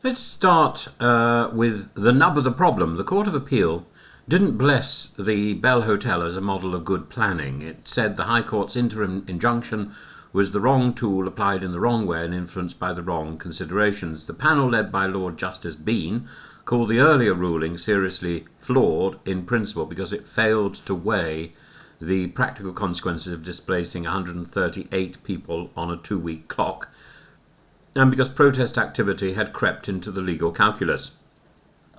Let's start with the nub of the problem. The Court of Appeal didn't bless the Bell Hotel as a model of good planning. It said the High Court's interim injunction was the wrong tool applied in the wrong way and influenced by the wrong considerations. The panel, led by Lord Justice Bean, called the earlier ruling seriously flawed in principle because it failed to weigh the practical consequences of displacing 138 people on a 2-week clock, and because protest activity had crept into the legal calculus.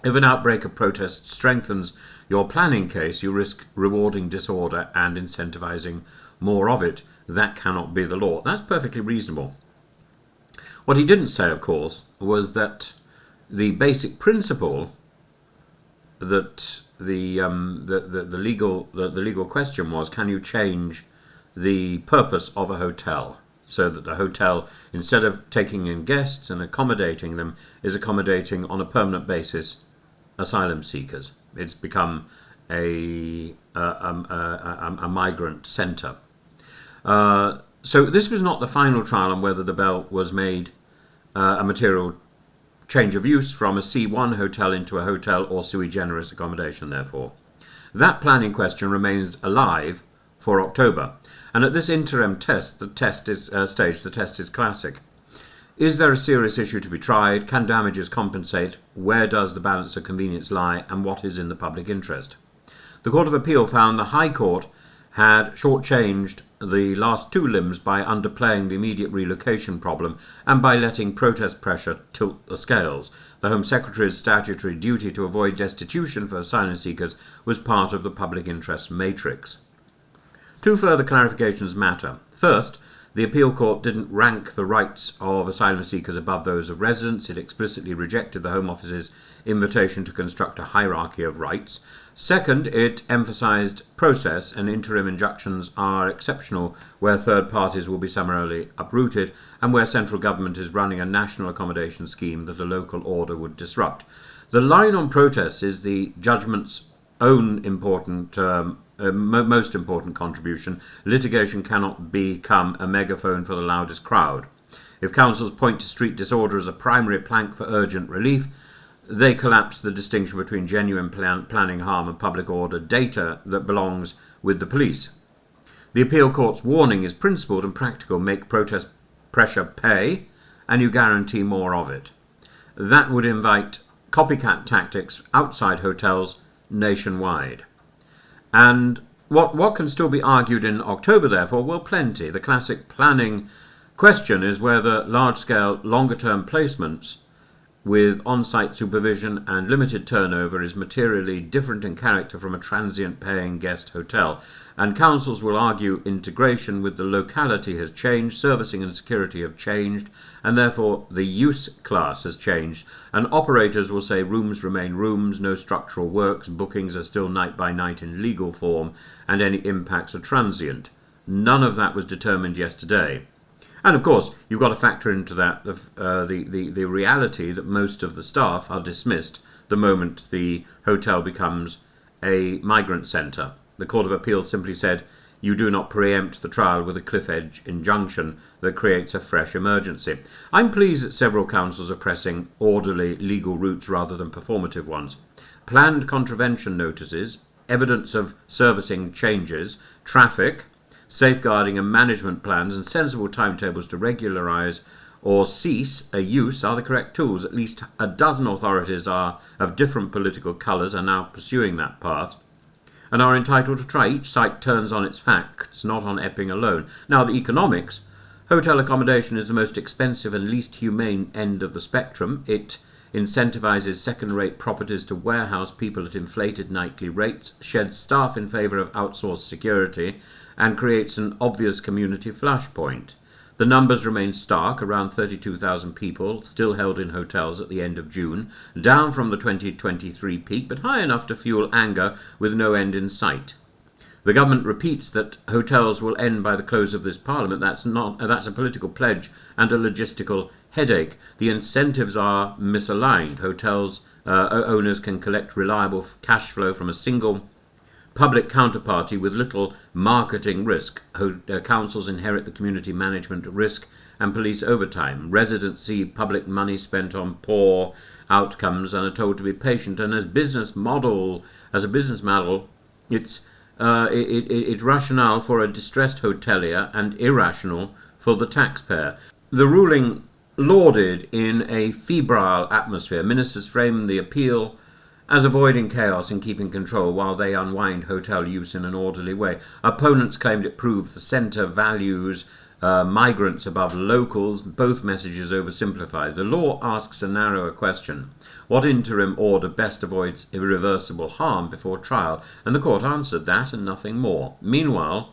If an outbreak of protest strengthens your planning case, you risk rewarding disorder and incentivizing more of it. That cannot be the law. That's perfectly reasonable. What he didn't say, of course, was that the basic principle that the legal question was, can you change the purpose of a hotel so that the hotel, instead of taking in guests and accommodating them, is accommodating on a permanent basis asylum seekers. It's become a migrant centre. So this was not the final trial on whether the Bell was made a material change of use from a C1 hotel into a hotel or sui generis accommodation, therefore. That planning question remains alive for October. And at this interim test, the test is classic. Is there a serious issue to be tried? Can damages compensate? Where does the balance of convenience lie? And what is in the public interest? The Court of Appeal found the High Court had shortchanged the last two limbs by underplaying the immediate relocation problem and by letting protest pressure tilt the scales. The Home Secretary's statutory duty to avoid destitution for asylum seekers was part of the public interest matrix. Two further clarifications matter. First, the appeal court didn't rank the rights of asylum seekers above those of residents. It explicitly rejected the Home Office's invitation to construct a hierarchy of rights. Second, it emphasised process, and interim injunctions are exceptional where third parties will be summarily uprooted and where central government is running a national accommodation scheme that a local order would disrupt. The line on protests is the judgment's own most important contribution. Litigation cannot become a megaphone for the loudest crowd. If councils point to street disorder as a primary plank for urgent relief, they collapse the distinction between genuine planning harm and public order data that belongs with the police. The appeal court's warning is principled and practical. Make protest pressure pay, and you guarantee more of it. That would invite copycat tactics outside hotels nationwide. And what can still be argued in October, therefore? Well, plenty. The classic planning question is whether large-scale, longer-term placements with on-site supervision and limited turnover is materially different in character from a transient paying guest hotel. And councils will argue integration with the locality has changed, servicing and security have changed, and therefore the use class has changed. And operators will say rooms remain rooms, no structural works, bookings are still night by night in legal form, and any impacts are transient. None of that was determined yesterday. And of course, you've got to factor into that the reality that most of the staff are dismissed the moment the hotel becomes a migrant centre. The Court of Appeal simply said, you do not preempt the trial with a cliff edge injunction that creates a fresh emergency. I'm pleased that several councils are pressing orderly legal routes rather than performative ones. Planned contravention notices, evidence of servicing changes, traffic, safeguarding and management plans, and sensible timetables to regularise or cease a use are the correct tools. At least a dozen authorities of different political colours are now pursuing that path and are entitled to try. Each site turns on its facts, not on Epping alone. Now, the economics. Hotel accommodation is the most expensive and least humane end of the spectrum. It incentivises second-rate properties to warehouse people at inflated nightly rates, sheds staff in favour of outsourced security, and creates an obvious community flashpoint. The numbers remain stark, around 32,000 people still held in hotels at the end of June, down from the 2023 peak, but high enough to fuel anger with no end in sight. The government repeats that hotels will end by the close of this parliament. That's a political pledge and a logistical headache. The incentives are misaligned. Hotels owners can collect reliable cash flow from a single public counterparty with little marketing risk. Councils inherit the community management risk and police overtime. Residents see public money spent on poor outcomes and are told to be patient. And as a business model, it's rationale for a distressed hotelier and irrational for the taxpayer. The ruling lauded in a febrile atmosphere. Ministers framed the appeal as avoiding chaos and keeping control while they unwind hotel use in an orderly way. Opponents claimed it proved the centre values migrants above locals, both messages oversimplified. The law asks a narrower question. What interim order best avoids irreversible harm before trial? And the court answered that and nothing more. Meanwhile,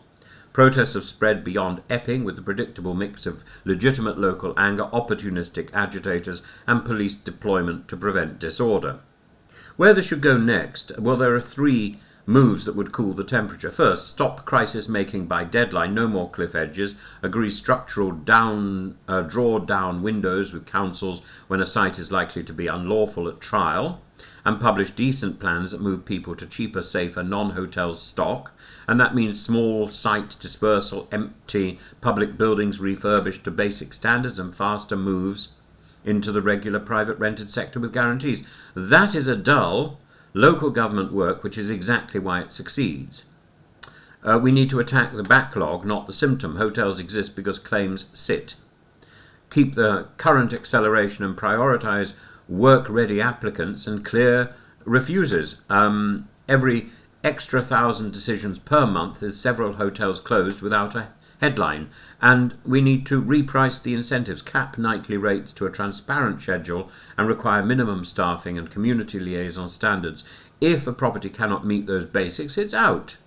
protests have spread beyond Epping with the predictable mix of legitimate local anger, opportunistic agitators and police deployment to prevent disorder. Where this should go next? Well, there are three moves that would cool the temperature. First, stop crisis making by deadline, no more cliff edges, agree structural draw down windows with councils when a site is likely to be unlawful at trial, and publish decent plans that move people to cheaper, safer, non-hotel stock. And that means small site dispersal, empty public buildings refurbished to basic standards, and faster moves into the regular private rented sector with guarantees. That is a dull local government work, which is exactly why it succeeds. We need to attack the backlog, not the symptom. Hotels exist because claims sit. Keep the current acceleration and prioritise work-ready applicants and clear refuses. Every extra 1,000 decisions per month is several hotels closed without a headline. And we need to reprice the incentives, cap nightly rates to a transparent schedule, and require minimum staffing and community liaison standards. If a property cannot meet those basics, it's out.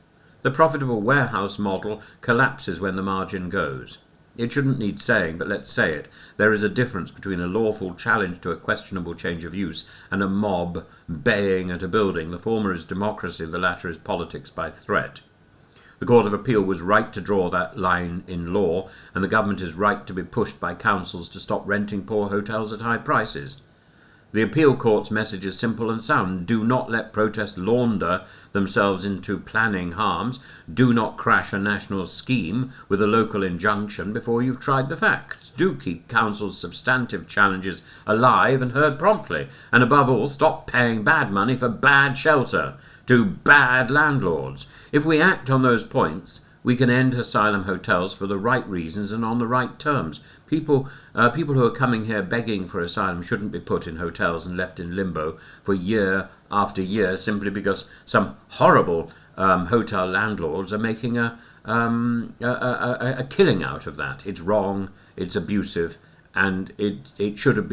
The profitable warehouse model collapses when the margin goes. It shouldn't need saying, but let's say it. There is a difference between a lawful challenge to a questionable change of use and a mob baying at a building. The former is democracy, the latter is politics by threat. The Court of Appeal was right to draw that line in law, and the government is right to be pushed by councils to stop renting poor hotels at high prices. The appeal court's message is simple and sound. Do not let protests launder themselves into planning harms. Do not crash a national scheme with a local injunction before you've tried the facts. Do keep council's substantive challenges alive and heard promptly. And above all, stop paying bad money for bad shelter to bad landlords. If we act on those points, we can end asylum hotels for the right reasons and on the right terms. People who are coming here begging for asylum shouldn't be put in hotels and left in limbo for year after year simply because some horrible hotel landlords are making a killing out of that. It's wrong, it's abusive, and it should have been